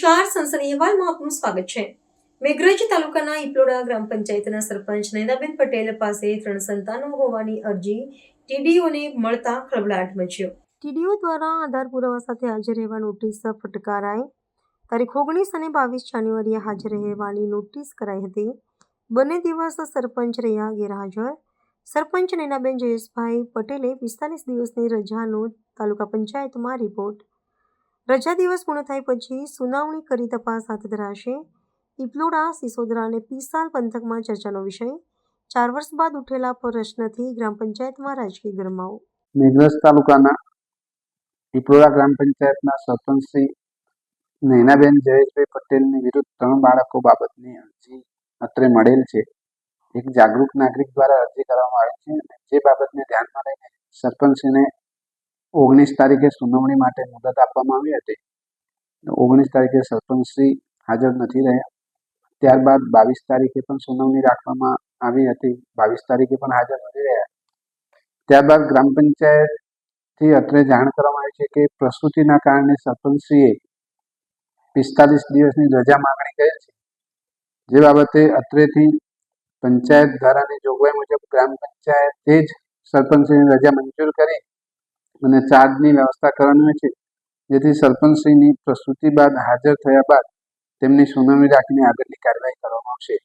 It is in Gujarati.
નમસ્કાર, સંસદ અહેવાલમાં આપનું સ્વાગત છે। મેઘરજ તાલુકાના ઇપલોડા ગ્રામ પંચાયતના સરપંચ નૈનાબેન પટેલ પાસે 3 સંતાનો હોવાની અરજી ટીડીઓને મળતા ખળભળાટ મચ્યો। ટીડીઓ દ્વારા આધાર પુરાવા સાથે હાજર રહેવા નોટિસ ફટકારાઈ। તારીખ 19 અને 22 જાન્યુઆરીએ હાજર રહેવાની નોટિસ કરાઈ હતી। બંને દિવસ સરપંચ રહ્યા ગેરહાજર। સરપંચ નૈનાબેન જયેશભાઈ પટેલે 45 દિવસની રજાનો તાલુકા પંચાયતમાં રિપોર્ટ। રજા દિવસ પૂર્ણ થાય પછી સુનાવણી કરી તપાસ હાથ ધરાશે। ઇપલોડા, સિસોદરા અને પીસાલ પંથકમાં ચર્ચાનો વિષય। 4 વર્ષ બાદ ઉઠેલા પ્રશ્નથી ગ્રામ પંચાયતમાં રાજકીય ગરમાવો। મેઘરજ તાલુકાના ઇપલોડા ગ્રામ પંચાયતના સરપંચ શ્રી નૈનાબેન જયેશભાઈ પટેલની વિરુદ્ધ 3 બાળકો બાબતની અરજી અત્રે મળેલ છે। એક જાગૃત નાગરિક દ્વારા અરજી કરવામાં આવી છે અને જે બાબતને ધ્યાનમાં લઈને સરપંચશ્રીને 19 તારીખે સુનાવણી માટે મુદત આપવામાં આવી હતી। 19 તારીખે સરપંચશ્રી હાજર નથી રહ્યા। ત્યારબાદ 22 તારીખે પણ સુનાવણી રાખવામાં આવી હતી। 22 તારીખે પણ હાજર નથી રહ્યા। ત્યારબાદ ગ્રામ પંચાયતથી અત્રે જાણ કરવામાં આવી છે કે પ્રસૂતિના કારણે સરપંચશ્રીએ 45 દિવસની રજા માંગણી કરેલ છે। જે બાબતે અત્રેથી પંચાયત ધારાની જોગવાઈ મુજબ ગ્રામ પંચાયતે જ સરપંચશ્રીની રજા મંજૂર કરી અને ચાર્જની વ્યવસ્થા કરવાની છે, જેથી સરપંચશ્રીની પ્રસૂતિ બાદ હાજર થયા બાદ તેમની સુનાવણી રાખીને આગળની કાર્યવાહી કરવામાં આવશે।